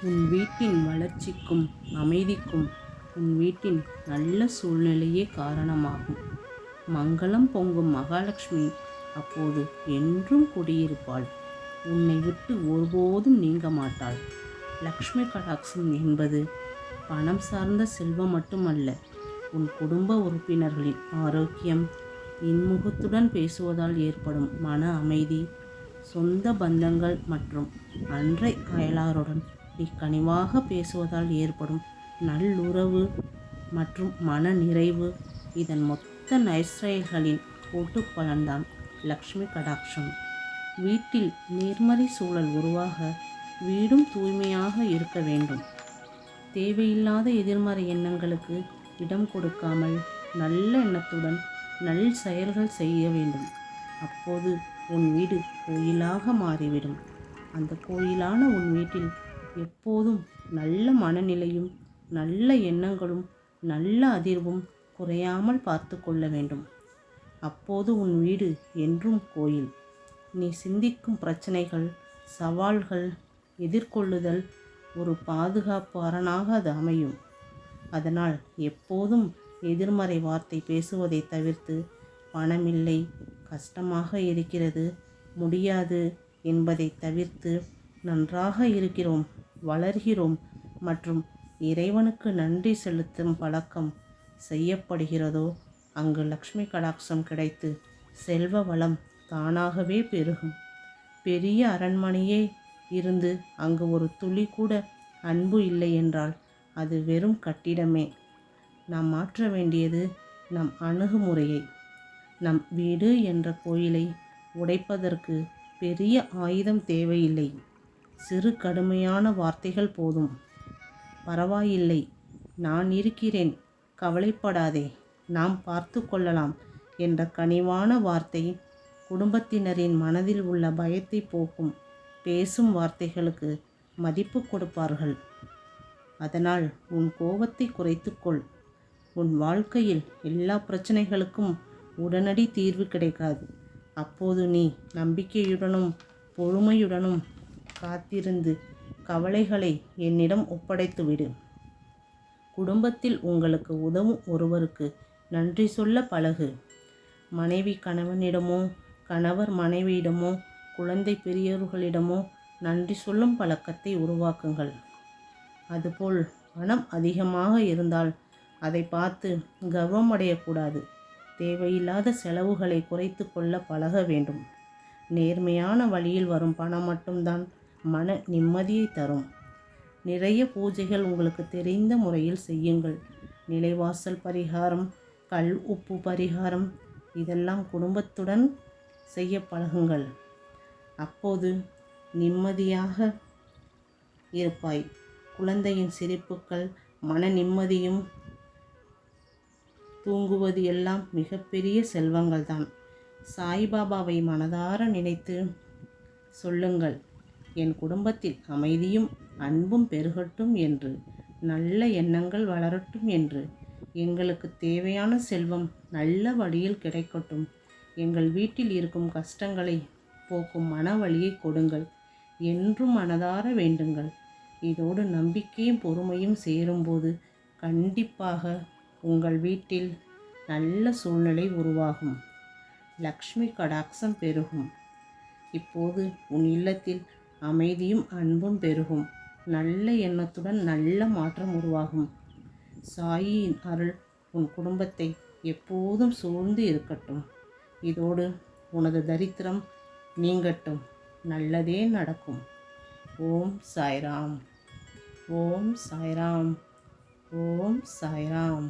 உன் வீட்டின் வளர்ச்சிக்கும் அமைதிக்கும் உன் வீட்டின் நல்ல சூழ்நிலையே காரணமாகும். மங்களம் பொங்கும் மகாலட்சுமி அப்போது என்றும் குடியிருப்பாள். உன்னை விட்டு ஒருபோதும் நீங்க மாட்டாள். லக்ஷ்மி கடாட்சம் என்பது பணம் சார்ந்த செல்வம் மட்டுமல்ல, உன் குடும்ப உறுப்பினர்களின் ஆரோக்கியம், இன்முகத்துடன் பேசுவதால் ஏற்படும் மன அமைதி, சொந்த பந்தங்கள் மற்றும் அன்றை அயலாருடன் நீ கனிவாக பேசுவதால் ஏற்படும் நல்லுறவு மற்றும் மன நிறைவு, இதன் மொத்த நற்செயல்களின் கூட்டுப்பலன்தான் லக்ஷ்மி கடாட்சம். வீட்டில் நேர்மறை சூழல் உருவாக வீடும் தூய்மையாக இருக்க வேண்டும். தேவையில்லாத எதிர்மறை எண்ணங்களுக்கு இடம் கொடுக்காமல் நல்ல எண்ணத்துடன் நல் செயல்கள் செய்ய வேண்டும். அப்போது உன் வீடு கோயிலாக மாறிவிடும். அந்த கோயிலான உன் வீட்டில் எப்போதும் நல்ல மனநிலையும் நல்ல எண்ணங்களும் நல்ல அதிர்வும் குறையாமல் பார்த்து கொள்ள வேண்டும். அப்போது உன் வீடு என்றும் கோயில். நீ சிந்திக்கும் பிரச்சனைகள், சவால்கள் எதிர்கொள்ளுதல் ஒரு பாதுகாப்பு அரணாக அது அமையும். அதனால் எப்போதும் எதிர்மறை வார்த்தை பேசுவதை தவிர்த்து, பணமில்லை, கஷ்டமாக இருக்கிறது, முடியாது என்பதை தவிர்த்து, நன்றாக இருக்கிறோம், வளர்கிறோம் மற்றும் இறைவனுக்கு நன்றி செலுத்தும் பழக்கம் செய்யப்படுகிறதோ அங்கு லக்ஷ்மி கடாட்சம் கிடைத்து செல்வ வளம் தானாகவே பெருகும். பெரிய அரண்மனையே இருந்து அங்கு ஒரு துளி கூட அன்பு இல்லை என்றால் அது வெறும் கட்டிடமே. நாம் மாற்ற வேண்டியது நம் அணுகுமுறையை. நம் வீடு என்ற கோயிலை உடைப்பதற்கு பெரிய ஆயுதம் தேவையில்லை. சிறு கடுமையான வார்த்தைகள் போதும். பரவாயில்லை, நான் இருக்கிறேன், கவலைப்படாதே, நாம் பார்த்து கொள்ளலாம் என்ற கனிவான வார்த்தை குடும்பத்தினரின் மனதில் உள்ள பயத்தை போக்கும். பேசும் வார்த்தைகளுக்கு மதிப்பு கொடுப்பார்கள். அதனால் உன் கோபத்தை குறைத்துக்கொள். உன் வாழ்க்கையில் எல்லா பிரச்சனைகளுக்கும் உடனடி தீர்வு கிடைக்காது. அப்போது நீ நம்பிக்கையுடனும் பொறுமையுடனும் காத்திருந்து கவலைகளை என்னிடம் ஒப்படைத்துவிடு. குடும்பத்தில் உங்களுக்கு உதவும் ஒருவருக்கு நன்றி சொல்ல பழகு. மனைவி கணவனிடமோ, கணவர் மனைவியிடமோ, குழந்தை பெரியவர்களிடமோ நன்றி சொல்லும் பழக்கத்தை உருவாக்குங்கள். அதுபோல் பணம் அதிகமாக இருந்தால் அதை பார்த்து கர்வம் அடையக்கூடாது. தேவையில்லாத செலவுகளை குறைத்து கொள்ள பழக வேண்டும். நேர்மையான வழியில் வரும் பணம் மட்டும்தான் மன நிம்மதியை தரும். நிறைய பூஜைகள் உங்களுக்கு தெரிந்த முறையில் செய்யுங்கள். நிலைவாசல் பரிகாரம், கல் உப்பு பரிகாரம் இதெல்லாம் குடும்பத்துடன் செய்ய பழகுங்கள். அப்போது நிம்மதியாக இருப்பாய். குழந்தையின் சிரிப்புக்கள், மன நிம்மதியும் தூங்குவது எல்லாம் மிகப்பெரிய செல்வங்கள் தான். சாய்பாபாவை மனதார நினைத்து சொல்லுங்கள், என் குடும்பத்தில் அமைதியும் அன்பும் பெருகட்டும் என்று, நல்ல எண்ணங்கள் வளரட்டும் என்று, எங்களுக்கு தேவையான செல்வம் நல்ல வழியில் கிடைக்கட்டும், எங்கள் வீட்டில் இருக்கும் கஷ்டங்களை போக்கும் மன வழியை கொடுங்கள் என்றும் மனதார வேண்டுங்கள். இதோடு நம்பிக்கையும் பொறுமையும் சேரும்போது கண்டிப்பாக உங்கள் வீட்டில் நல்ல சூழ்நிலை உருவாகும். லக்ஷ்மி கடாட்சம் பெருகும். இப்போது உன் இல்லத்தில் அமைதியும் அன்பும் பெருகும். நல்ல எண்ணத்துடன் நல்ல மாற்றம் உருவாகும். சாயியின் அருள் உன் குடும்பத்தை எப்போதும் சூழ்ந்து இருக்கட்டும். இதோடு உனது தரித்திரம் நீங்கட்டும். நல்லதே நடக்கும். ஓம் சாய்ராம். ஓம் சாய்ராம். ஓம் சாய்ராம்.